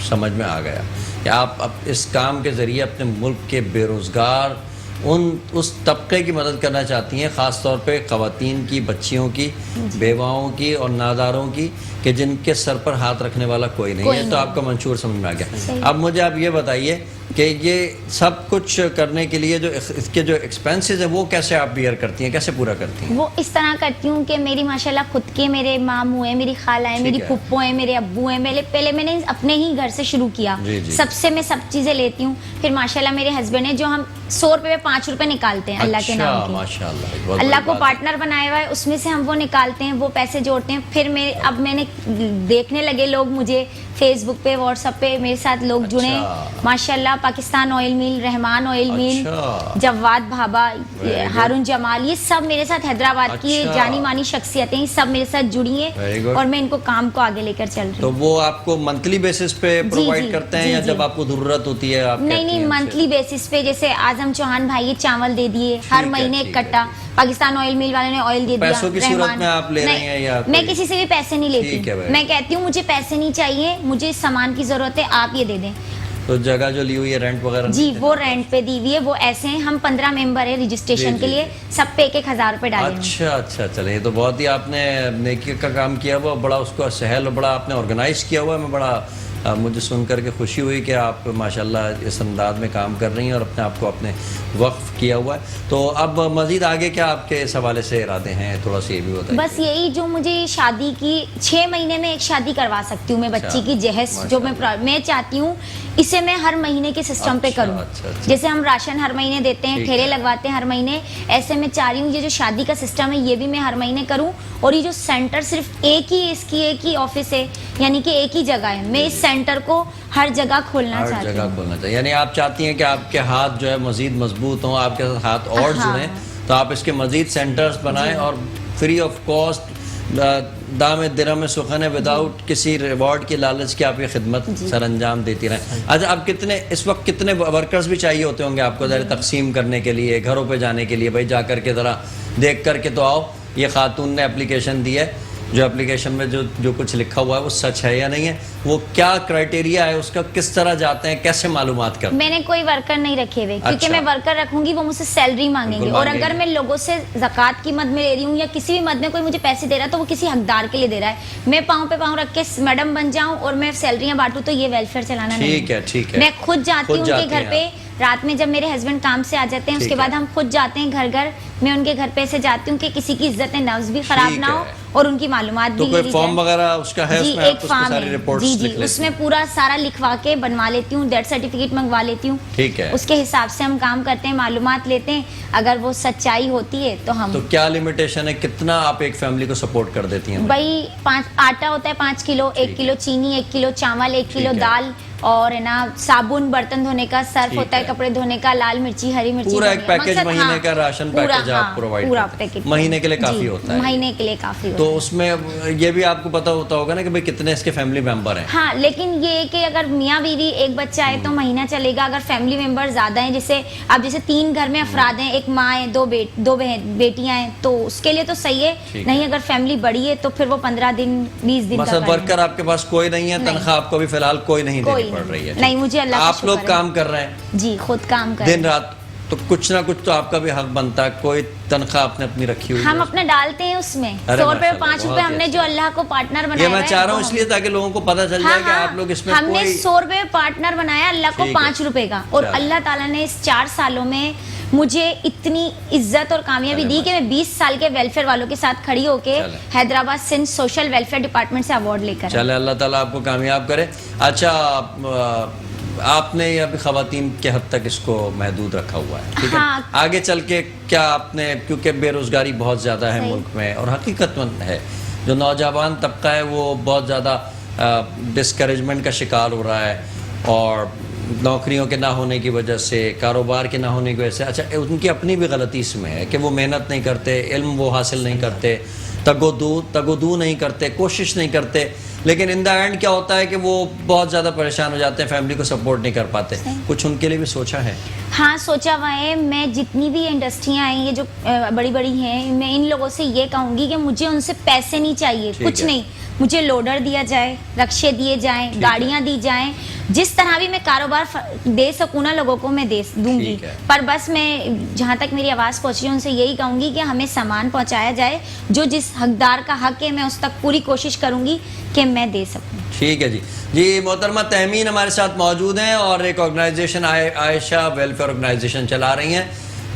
سمجھ میں آ گیا کہ آپ اس کام کے ذریعے اپنے ملک کے بے روزگار اس طبقے کی مدد کرنا چاہتی ہیں, خاص طور پہ خواتین کی, بچیوں کی, بیواؤں کی اور ناداروں کی, کہ جن کے سر پر ہاتھ رکھنے والا کوئی نہیں ہے. تو آپ کا منشور سمجھ میں آ گیا. اب مجھے آپ یہ بتائیے کہ یہ سب کچھ کرنے کے لیے جو اس کے جو ایکسپینسز ہیں وہ کیسے آپ بیئر کرتی ہیں, کیسے پورا کرتی ہیں؟ وہ اس طرح کرتی ہوں کہ میری ماشاءاللہ خود کے میرے ماموں ہیں, میری خالہ ہیں, میری پھپھو ہیں, میرے ابو ہیں. پہلے میں نے اپنے ہی گھر سے شروع کیا, سب سے میں سب چیزیں لیتی ہوں. پھر ماشاءاللہ میرے ہسبینڈ ہیں جو ہم 100 روپے میں 5 روپے نکالتے ہیں اللہ کے نام کے. ماشاءاللہ, اللہ کو پارٹنر بنایا ہوا ہے, اس میں سے ہم وہ نکالتے ہیں, وہ پیسے جوڑتے ہیں. پھر اب میں نے دیکھنے لگے لوگ مجھے فیس بک پہ, واٹس ایپ پہ میرے ساتھ لوگ جڑے ماشاءاللہ. پاکستان آئل مل, رحمان آئل مل, جواد بھابا, ہارون جمال, یہ سب میرے ساتھ حیدرآباد کی جانی مانی شخصیتیں سب میرے ساتھ جڑی ہیں اور میں ان کو کام کو آگے لے کر چل رہی ہوں. تو وہ آپ کو منتھلی بیسس پہ پرووائڈ کرتے ہیں یا جب آپ کو ضرورت ہوتی ہے آپ؟ نہیں, منتھلی بیسس پہ. جیسے اعظم چوہان بھائی چاول دے دیے ہر مہینے ایک کٹا, پاکستان آئل مل والے نے آئل دے دیا. پیسوں کی صورت میں آپ لے رہی ہیں یا میں کسی سے بھی پیسے نہیں لیتی, میں کہتی ہوں مجھے پیسے نہیں چاہیے, مجھے سامان کی ضرورت ہے, آپ یہ دے دیں. تو جگہ جو لی ہوئی ہے رینٹ وغیرہ؟ جی وہ رینٹ پہ دی ہوئی ہے. وہ ایسے ہیں, ہم 15 ممبر ہیں رجسٹریشن کے لیے, سب پہ 1,000 روپے ڈالے ہیں. اچھا, چلے یہ تو بہت ہی آپ نے نیکی کا کام کیا ہوا, بڑا اس کو سہل اور بڑا آپ نے آرگنائز کیا ہوا ہے. میں بڑا مجھے سن کر کے خوشی ہوئی کہ آپ ماشاءاللہ اس انداز میں کام کر رہی ہیں اور اپنے آپ کو اپنے وقف کیا ہوا ہے. تو اب مزید آگے کیا آپ کے اس حوالے سے ارادے ہیں, تھوڑا سا یہ بھی بتائیے. بس یہی, جو مجھے شادی کی 6 مہینے میں ایک شادی کروا سکتی ہوں میں, بچی کی جہیز جو میں چاہتی ہوں اسے میں ہر مہینے کے سسٹم پہ کروں. جیسے ہم راشن ہر مہینے دیتے ہیں, ٹھیلے لگواتے ہیں ہر مہینے, ایسے میں چاہ رہی ہوں یہ جو شادی کا سسٹم ہے یہ بھی میں ہر مہینے کروں. اور یہ جو سینٹر صرف ایک ہی, اس کی ایک ہی آفس ہے, یعنی کہ ایک ہی جگہ ہے, میں اس سینٹر کو ہر جگہ کھولنا چاہتی ہوں. یعنی آپ چاہتی ہیں کہ آپ کے ہاتھ جو ہے مزید مضبوط ہوں, آپ کے ہاتھ اور جڑیں, تو آپ اس کے مزید سینٹرز بنائیں اور فری آف کاسٹ دام درہم سخن ہے, وداؤٹ کسی ریوارڈ کی لالچ کی آپ یہ خدمت سر انجام دیتی رہیں. اچھا, اب اس وقت کتنے ورکرز بھی چاہیے ہوتے ہوں گے آپ کو ذرا تقسیم کرنے کے لیے, گھروں پہ جانے کے لیے, بھائی جا کر کے ذرا دیکھ کر کے تو آؤ یہ خاتون نے اپلیکیشن دی ہے, جو اپلیکیشن میں جو کچھ لکھا ہوا ہے وہ سچ ہے یا نہیں ہے, وہ کیا کرائٹیریا ہے اس کا, کس طرح جاتے ہیں, کیسے معلومات کرتے ہیں؟ میں نے کوئی ورکر نہیں رکھے ہوئے, کیونکہ میں ورکر رکھوں گی وہ مجھ سے سیلری مانگیں گے, اور اگر میں لوگوں سے زکوٰۃ کی مد میں لے رہی ہوں یا کسی بھی مد میں کوئی مجھے پیسے دے رہا ہے تو وہ کسی حقدار کے لیے دے رہا ہے. میں پاؤں پہ پاؤں رکھ کے میڈم بن جاؤں اور میں سیلریاں بانٹوں تو یہ ویلفیئر چلانا نہیں. ٹھیک ہے. میں خود جاتی ہوں ان کے گھر پہ, رات میں جب میرے ہسبینڈ کام سے آ جاتے ہیں اس کے بعد ہم خود جاتے ہیں گھر, میں ان کے گھر پہ سے جاتی ہوں کہ کسی کی عزت نفس بھی خراب نہ ہو اور ان کی معلومات بھی. تو کوئی فارم وغیرہ اس کا ہے, جی ایک فارم ہے, جی اس میں پورا سارا لکھوا کے بنوا لیتی ہوں, ڈیتھ سرٹیفکیٹ منگوا لیتی ہوں. ٹھیک ہے. اس کے حساب سے ہم کام کرتے ہیں, معلومات لیتے ہیں, اگر وہ سچائی ہوتی ہے تو ہم. تو کیا لمیٹیشن ہے, کتنا آپ ایک فیملی کو سپورٹ کر دیتی ہیں؟ بھائی آٹا ہوتا ہے 5 کلو, 1 کلو چینی, 1 کلو چاول, 1 کلو دال, اور ہے نا صابن برتن دھونے کا, سرف ہوتا ہے کپڑے دھونے کا, لال مرچی, ہری مرچی, پورا ایک پیکج مہینے کا راشن پیکج آپ پرووائڈ کرتے ہیں, مہینے کے لیے کافی ہوتا ہے. مہینے کے لیے کافی ہوتا ہے. تو اس میں یہ بھی آپ کو پتا ہوتا ہوگا نا کہ بھئی کتنے اس کے فیملی ممبر ہیں. ہاں, لیکن یہ کہ اگر میاں بیوی ایک بچہ ہے تو مہینہ چلے گا. اگر فیملی ممبر زیادہ ہیں, جیسے اب جیسے 3 گھر میں افراد ہیں, ایک ماں ہے, 2 بیٹیاں ہیں, تو اس کے لیے تو صحیح ہے. نہیں اگر فیملی بڑی ہے تو پھر وہ 15 دن 20 دن مثلا ورکر آپ کے پاس کوئی نہیں ہے, تنخواہ آپ کو بھی فی الحال کوئی نہیں دینی پڑ رہی ہے. نہیں, مجھے اللہ آپ لوگ کام کر رہے ہیں, جی خود کام کر رہے ہیں دن رات, تو کچھ نہ کچھ تو آپ کا بھی حق بنتا ہے. کوئی تنخواہ آپ نے اپنی رکھی ہوئی, ہم اپنے ڈالتے ہیں اس میں 100 روپے 5 روپے ہم نے جو اللہ کو پارٹنر بنایا. یہ میں چاہ رہا ہوں اس لیے تاکہ لوگوں کو پتہ چل جائے کہ آپ لوگ اس میں ہم نے 100 روپے پارٹنر بنایا اللہ کو 5 روپے کا, اور اللہ تعالیٰ نے اس 4 سالوں میں مجھے اتنی عزت اور کامیابی دی کہ میں 20 سال کے ویلفیئر والوں کے ساتھ کھڑی ہو کے Hyderabad Sindh social welfare department سے ایوارڈ لے کر. چلے اللہ تعالیٰ آپ کو کامیاب کرے. اچھا, آپ نے ابھی خواتین کے حد تک اس کو محدود رکھا ہوا ہے, ٹھیک ہے, آگے چل کے کیا آپ نے, کیونکہ بے روزگاری بہت زیادہ ہے ملک میں اور حقیقت مند ہے, جو نوجوان طبقہ ہے وہ بہت زیادہ ڈسکریجمنٹ کا شکار ہو رہا ہے, اور نوکریوں کے نہ ہونے کی وجہ سے, کاروبار کے نہ ہونے کی وجہ سے. اچھا, ان کی اپنی بھی غلطی اس میں ہے کہ وہ محنت نہیں کرتے, علم وہ حاصل نہیں کرتے, تگودو نہیں کرتے, کوشش نہیں کرتے, لیکن ان دا اینڈ کیا ہوتا ہے کہ وہ بہت زیادہ پریشان ہو جاتے ہیں, فیملی کو سپورٹ نہیں کر پاتے. کچھ ان کے لیے بھی سوچا ہے؟ ہاں سوچا ہوا ہے. میں جتنی بھی انڈسٹریاں ہیں یہ جو بڑی بڑی ہیں, میں ان لوگوں سے یہ کہوں گی کہ مجھے ان سے پیسے نہیں چاہیے, کچھ نہیں, مجھے لوڈر دیا جائے, رکشے دیے جائیں, گاڑیاں دی جائیں, جس طرح بھی میں کاروبار دے سکوں نا لوگوں کو میں دوں گی. پر بس میں جہاں تک میری آواز پہنچی ہے ان سے یہی کہوں گی کہ ہمیں سامان پہنچایا جائے, جو جس حقدار کا حق ہے میں اس تک پوری کوشش کروں گی کہ میں دے سکوں. ٹھیک ہے جی محترمہ تہمین ہمارے ساتھ موجود ہیں اور ایک آرگنائزیشن عائشہ ویلفیئر آرگنائزیشن چلا رہی ہیں،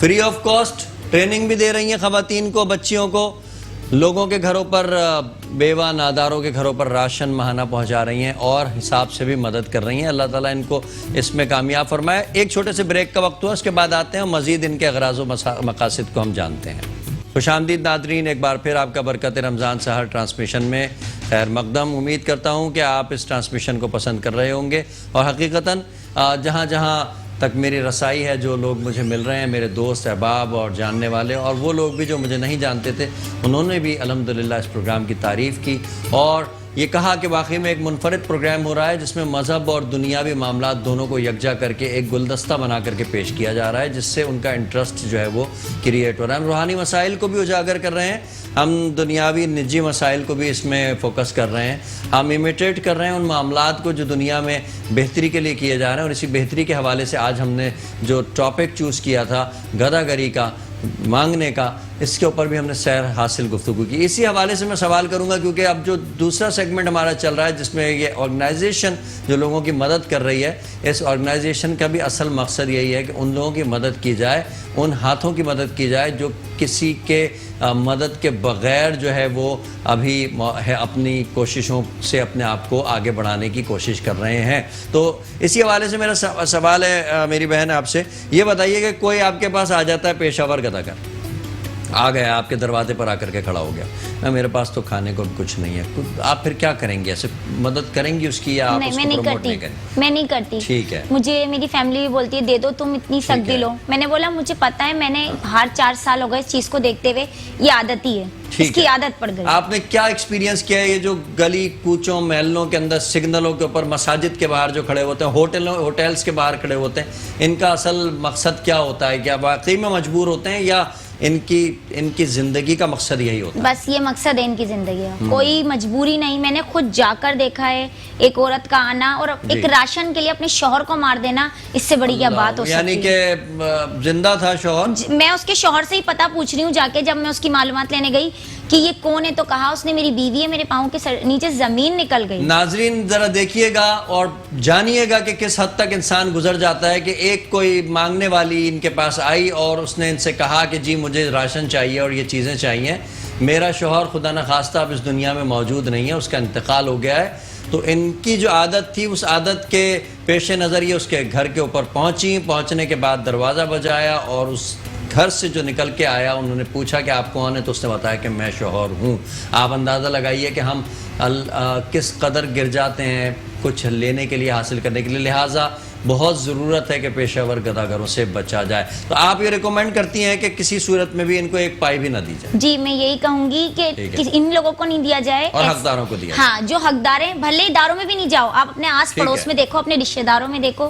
فری آف کاسٹ ٹریننگ بھی دے رہی ہیں خواتین کو، بچیوں کو، لوگوں کے گھروں پر، بیوہ ناداروں کے گھروں پر راشن ماہانہ پہنچا رہی ہیں اور حساب سے بھی مدد کر رہی ہیں۔ اللہ تعالیٰ ان کو اس میں کامیاب فرمائے۔ ایک چھوٹے سے بریک کا وقت ہوا، اس کے بعد آتے ہیں اور مزید ان کے اغراض و مقاصد کو ہم جانتے ہیں۔ خوش آمدید ناظرین، ایک بار پھر آپ کا برکت رمضان سحر ٹرانسمیشن میں خیر مقدم۔ امید کرتا ہوں کہ آپ اس ٹرانسمیشن کو پسند کر رہے ہوں گے اور حقیقتاً جہاں جہاں تک میری رسائی ہے، جو لوگ مجھے مل رہے ہیں، میرے دوست احباب اور جاننے والے، اور وہ لوگ بھی جو مجھے نہیں جانتے تھے، انہوں نے بھی الحمدللہ اس پروگرام کی تعریف کی اور یہ کہا کہ واقعی میں ایک منفرد پروگرام ہو رہا ہے جس میں مذہب اور دنیاوی معاملات دونوں کو یکجا کر کے ایک گلدستہ بنا کر کے پیش کیا جا رہا ہے، جس سے ان کا انٹرسٹ جو ہے وہ کریٹ ہو رہا ہے۔ ہم روحانی مسائل کو بھی اجاگر کر رہے ہیں، ہم دنیاوی نجی مسائل کو بھی اس میں فوکس کر رہے ہیں، ہم امیٹیٹ کر رہے ہیں ان معاملات کو جو دنیا میں بہتری کے لیے کیے جا رہے ہیں، اور اسی بہتری کے حوالے سے آج ہم نے جو ٹاپک چوز کیا تھا گدھا گری کا، مانگنے کا، اس کے اوپر بھی ہم نے سیر حاصل گفتگو کی۔ اسی حوالے سے میں سوال کروں گا، کیونکہ اب جو دوسرا سیگمنٹ ہمارا چل رہا ہے جس میں یہ آرگنائزیشن جو لوگوں کی مدد کر رہی ہے، اس آرگنائزیشن کا بھی اصل مقصد یہی ہے کہ ان لوگوں کی مدد کی جائے، ان ہاتھوں کی مدد کی جائے جو کسی کے مدد کے بغیر جو ہے وہ ابھی اپنی کوششوں سے اپنے آپ کو آگے بڑھانے کی کوشش کر رہے ہیں۔ تو اسی حوالے سے میرا سوال ہے میری بہن آپ سے، یہ بتائیے کہ کوئی آپ کے پاس آ جاتا ہے پیشہ ور گدھا گر، آ گیا آپ کے دروازے پر آ کر کے کھڑا ہو گیا، میرے پاس تو کھانے کو کچھ نہیں ہے، آپ پھر کیا کریں گے؟ ایسے مدد کریں گی اس کی یا آپ اس کو پروموٹ نہیں کریں؟ میں نہیں کرتی۔ ٹھیک ہے، مجھے میری فیملی بھی بولتی ہے دے دو، تم اتنی سخت دل ہو۔ میں نے بولا مجھے پتا ہے، میں نے ہر 4 سال ہو گئے اس چیز کو دیکھتے ہوئے، یہ عادت ہی ہے، اس کی عادت پڑ گئی۔ آپ نے کیا ایکسپیرینس کیا ہے یہ جو گلی کوچوں محلوں کے اندر سگنلوں کے اوپر، مساجد کے باہر جو کھڑے ہوتے ہیں، ہوٹلز کے باہر کھڑے ہوتے ہیں، ان کا اصل مقصد کیا ہوتا ہے؟ کیا واقعی میں مجبور ہوتے ہیں یا ان کی زندگی کا مقصد یہی ہوتا ہے؟ بس یہ مقصد ہے ان کی زندگی کا، کوئی مجبوری نہیں۔ میں نے خود جا کر دیکھا ہے ایک عورت کا آنا اور ایک راشن کے لیے اپنے شوہر کو مار دینا، اس سے بڑی کیا بات ہو سکتی ہے؟ یعنی کہ زندہ تھا شوہر؟ میں اس کے شوہر سے ہی پتہ پوچھ رہی ہوں جا کے، جب میں اس کی معلومات لینے گئی کہ یہ کون ہے تو کہا اس نے میری بیوی ہے، میرے پاؤں کے نیچے زمین نکل گئی۔ ناظرین ذرا دیکھیے گا اور جانیے گا کہ کس حد تک انسان گزر جاتا ہے کہ ایک کوئی مانگنے والی ان کے پاس آئی اور اس نے ان سے کہا کہ جی مجھے راشن چاہیے اور یہ چیزیں چاہیے، میرا شوہر خدا نخواستہ اب اس دنیا میں موجود نہیں ہے، اس کا انتقال ہو گیا ہے۔ تو ان کی جو عادت تھی، اس عادت کے پیش نظر یہ اس کے گھر کے اوپر پہنچنے کے بعد دروازہ بجایا اور اس گھر سے جو نکل کے آیا انہوں نے پوچھا کہ آپ کون ہیں، تو اس نے بتایا کہ میں شوہر ہوں۔ آپ اندازہ لگائیے کہ ہم کس قدر گر جاتے ہیں کچھ لینے کے لیے، حاصل کرنے کے لیے، لہٰذا بہت ضرورت ہے کہ پیشہ ور گدھا گروں سے بچا جائے۔ تو آپ یہ ریکومینڈ کرتی ہیں کہ کسی صورت میں بھی ان کو ایک پائی بھی نہ دی جائے؟ جی میں یہی کہوں گی کہ ان لوگوں کو نہیں دیا جائے اور حقداروں کو دیا جائے۔ ہاں جو حقدار ہیں، بھلے اداروں میں بھی نہیں جاؤ، آپ اپنے آس پڑوس میں دیکھو، اپنے رشتہ داروں میں دیکھو،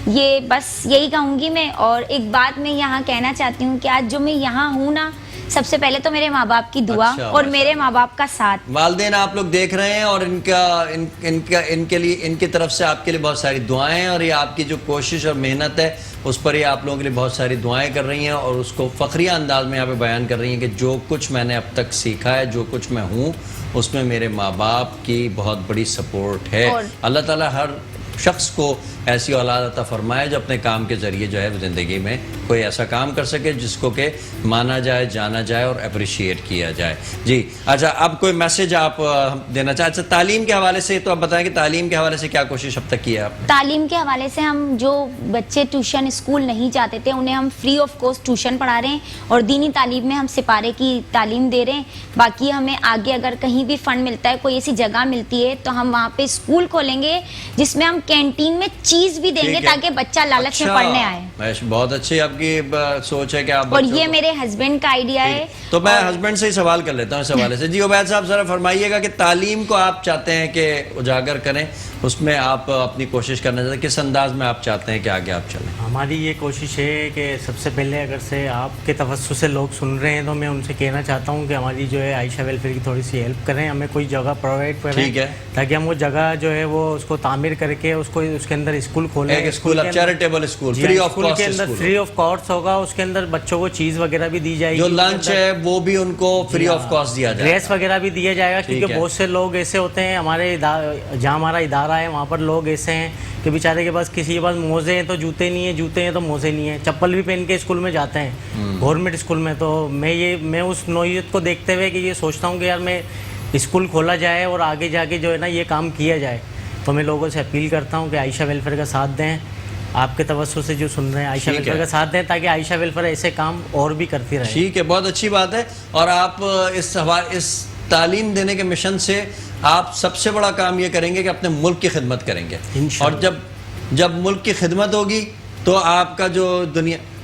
یہ بس یہی کہوں گی میں۔ اور ایک بات میں یہاں کہنا چاہتی ہوں کہ آج جو میں یہاں ہوں نا، سب سے پہلے تو میرے ماں باپ کی دعا اور میرے ماں باپ کا ساتھ۔ والدین آپ لوگ دیکھ رہے ہیں اور ان کے لیے، ان کی طرف سے آپ کے لیے بہت ساری دعائیں، اور یہ آپ کی جو کوشش اور محنت ہے اس پر یہ آپ لوگوں کے لیے بہت ساری دعائیں کر رہی ہیں اور اس کو فخریہ انداز میں یہاں پہ بیان کر رہی ہیں کہ جو کچھ میں نے اب تک سیکھا ہے، جو کچھ میں ہوں، اس میں میرے ماں باپ کی بہت بڑی سپورٹ ہے۔ اللہ تعالیٰ ہر شخص کو ایسی اولاد عطا فرمائے جو اپنے کام کے ذریعے جو ہے زندگی میں کوئی ایسا کام کر سکے جس کو کہ مانا جائے، جانا جائے اور اپریشیٹ کیا جائے۔ جی اچھا، اب کوئی میسج آپ دینا چاہتے؟ اچھا تعلیم کے حوالے سے تو آپ بتائیں کہ تعلیم کے حوالے سے کیا کوشش اب تک کی ہے آپ نے؟ تعلیم کے حوالے سے ہم جو بچے ٹیوشن اسکول نہیں جاتے تھے انہیں ہم فری آف کاسٹ ٹیوشن پڑھا رہے ہیں اور دینی تعلیم میں ہم سپارے کی تعلیم دے رہے ہیں۔ باقی ہمیں آگے اگر کہیں بھی فنڈ ملتا ہے، کوئی ایسی جگہ ملتی ہے تو ہم وہاں پہ اسکول کھولیں گے جس میں ہم کینٹین میں چیز بھی دیں گے تاکہ بچہ لالچ میں پڑھنے آئے۔ بہت اچھی آپ کی سوچ ہے کہ آپ، اور یہ میرے ہسبینڈ کا آئیڈیا ہے۔ تو میں ہسبینڈ سے ہی سوال کر لیتا ہوں اس حوالے سے۔ جی عبید صاحب ذرا فرمائیے گا کہ تعلیم کو آپ چاہتے ہیں کہ اجاگر کریں اس میں آپ اپنی کوشش کرنا چاہتے ہیں, کس انداز میں آپ چاہتے ہیں کہ آگے آپ چلیں؟ ہماری یہ کوشش ہے کہ سب سے پہلے اگر سے آپ کے توسط سے لوگ سن رہے ہیں تو میں ان سے کہنا چاہتا ہوں کہ ہماری جو ہے عائشہ ویلفیئر کی تھوڑی سی ہیلپ کریں, ہمیں کوئی جگہ پرووائڈ کریں, ٹھیک ہے, تاکہ ہم وہ جگہ جو ہے وہ اس کو تعمیر کر کے اس کو اس کے اندر اسکول کھولیں. ایک school, charitable school, free of school کے اندر فری آف کاسٹ ہوگا, اس کے اندر بچوں کو چیز وغیرہ بھی دی جائے گی, جو لنچ ہے وہ بھی ان کو فری آف کاسٹ دیا جائے گا, ڈریس وغیرہ بھی دیا جائے گا, کیونکہ بہت سے لوگ ایسے ہوتے ہیں ہمارے جہاں ہمارا ادارہ ہے وہاں پر لوگ ایسے ہیں کہ بیچارے کے پاس کسی کے پاس موزے ہیں تو جوتے نہیں ہیں, جوتے ہیں تو موزے نہیں ہیں, چپل بھی پہن کے اسکول میں جاتے ہیں گورنمنٹ اسکول میں. تو میں اس نوعیت کو دیکھتے ہوئے کہ یہ سوچتا ہوں کہ یار میں اسکول کھولا جائے اور آگے جا کے جو ہے نا یہ کام کیا جائے. تو میں لوگوں سے اپیل کرتا ہوں کہ عائشہ ویلفیئر کا ساتھ دیں, آپ کے توسط سے جو سن رہے ہیں عائشہ ویلفیئر کا ساتھ دیں, تاکہ عائشہ ویلفیئر ایسے کام اور بھی کرتی رہے. ٹھیک ہے, بہت اچھی بات ہے. اور آپ اس تعلیم دینے کے مشن سے آپ سب سے بڑا کام یہ کریں گے کہ اپنے ملک کی خدمت کریں گے, اور جب ملک کی خدمت ہوگی تو آپ کا جو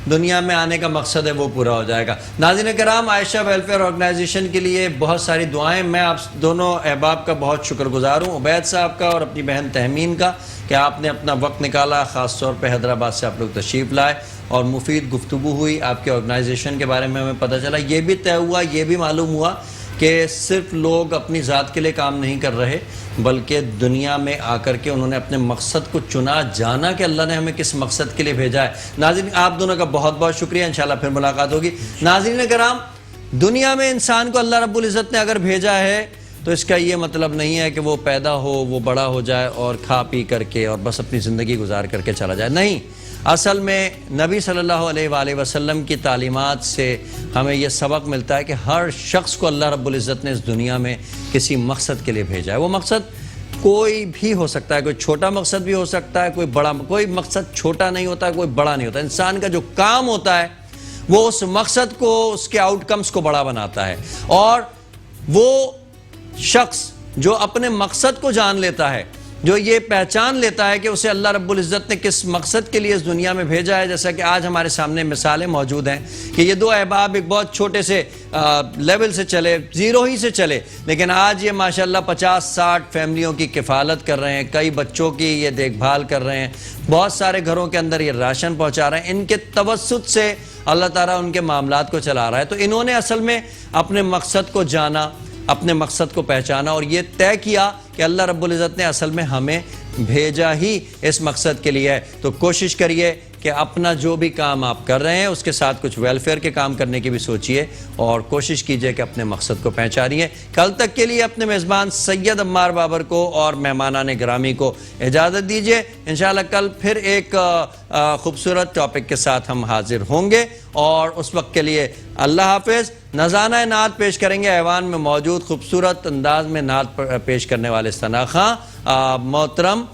دنیا میں آنے کا مقصد ہے وہ پورا ہو جائے گا. ناظرین کرام, عائشہ ویلفیئر آرگنائزیشن کے لیے بہت ساری دعائیں. میں آپ دونوں احباب کا بہت شکر گزار ہوں, عبید صاحب کا اور اپنی بہن تہمین کا, کہ آپ نے اپنا وقت نکالا, خاص طور پہ حیدرآباد سے آپ لوگ تشریف لائے اور مفید گفتگو ہوئی, آپ کے آرگنائزیشن کے بارے میں ہمیں پتہ چلا. یہ بھی طے ہوا, یہ بھی معلوم ہوا کہ صرف لوگ اپنی ذات کے لیے کام نہیں کر رہے, بلکہ دنیا میں آ کر کے انہوں نے اپنے مقصد کو چنا, جانا کہ اللہ نے ہمیں کس مقصد کے لیے بھیجا ہے. ناظرین, آپ دونوں کا بہت بہت شکریہ, انشاءاللہ پھر ملاقات ہوگی. ناظرین کرام, دنیا میں انسان کو اللہ رب العزت نے اگر بھیجا ہے تو اس کا یہ مطلب نہیں ہے کہ وہ پیدا ہو, وہ بڑا ہو جائے اور کھا پی کر کے اور بس اپنی زندگی گزار کر کے چلا جائے. نہیں, اصل میں نبی صلی اللہ علیہ وآلہ وسلم کی تعلیمات سے ہمیں یہ سبق ملتا ہے کہ ہر شخص کو اللہ رب العزت نے اس دنیا میں کسی مقصد کے لیے بھیجا ہے. وہ مقصد کوئی بھی ہو سکتا ہے, کوئی چھوٹا مقصد بھی ہو سکتا ہے, کوئی بڑا, کوئی مقصد چھوٹا نہیں ہوتا, کوئی بڑا نہیں ہوتا. انسان کا جو کام ہوتا ہے وہ اس مقصد کو, اس کے آؤٹ کمز کو بڑا بناتا ہے. اور وہ شخص جو اپنے مقصد کو جان لیتا ہے, جو یہ پہچان لیتا ہے کہ اسے اللہ رب العزت نے کس مقصد کے لیے اس دنیا میں بھیجا ہے, جیسا کہ آج ہمارے سامنے مثالیں موجود ہیں کہ یہ دو احباب ایک بہت چھوٹے سے لیول سے چلے, زیرو ہی سے چلے, لیکن آج یہ ماشاءاللہ 50-60 فیملیوں کی کفالت کر رہے ہیں, کئی بچوں کی یہ دیکھ بھال کر رہے ہیں, بہت سارے گھروں کے اندر یہ راشن پہنچا رہے ہیں. ان کے توسط سے اللہ تعالیٰ ان کے معاملات کو چلا رہا ہے. تو انہوں نے اصل میں اپنے مقصد کو جانا, اپنے مقصد کو پہچانا اور یہ طے کیا کہ اللہ رب العزت نے اصل میں ہمیں بھیجا ہی اس مقصد کے لیے ہے. تو کوشش کریے کہ اپنا جو بھی کام آپ کر رہے ہیں اس کے ساتھ کچھ ویلفیئر کے کام کرنے کی بھی سوچئے اور کوشش کیجئے کہ اپنے مقصد کو پہچانیے. کل تک کے لیے اپنے میزبان سید عمار بابر کو اور مہمانان گرامی کو اجازت دیجئے. انشاءاللہ کل پھر ایک خوبصورت ٹاپک کے ساتھ ہم حاضر ہوں گے, اور اس وقت کے لیے اللہ حافظ. نذرانہ نعت پیش کریں گے ایوان میں موجود خوبصورت انداز میں نعت پیش کرنے والے ثنا خان محترم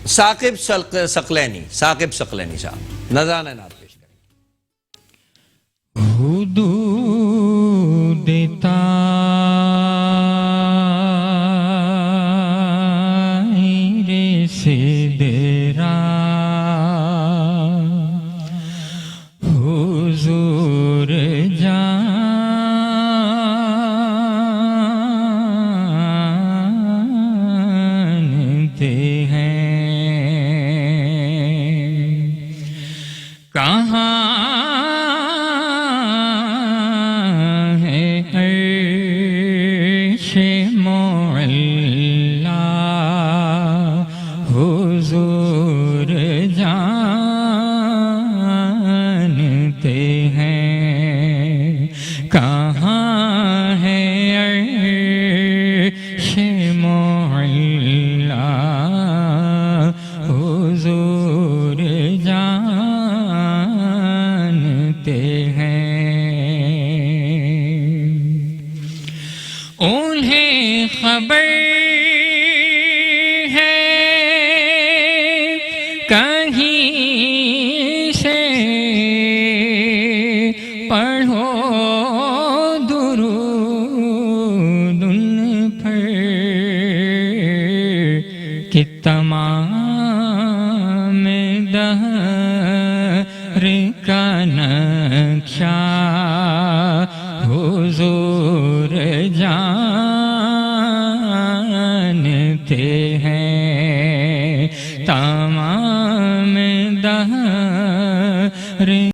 ثاقب ثقلینی صاحب. نذرانہ نعت پیش کریں گے. حدود طاہر سدرا حضور جانتے ہیں کہاں ہے عرش معلا حضور جانتے ہیں کہاں ہے عرش معلا حضور جانتے ہیں. انہیں خبر ہے کہیں سے پڑھو درود ان پر کہ تمام دہر کا نقشہ حضور جانتے مانگتے ہیں تمام دہر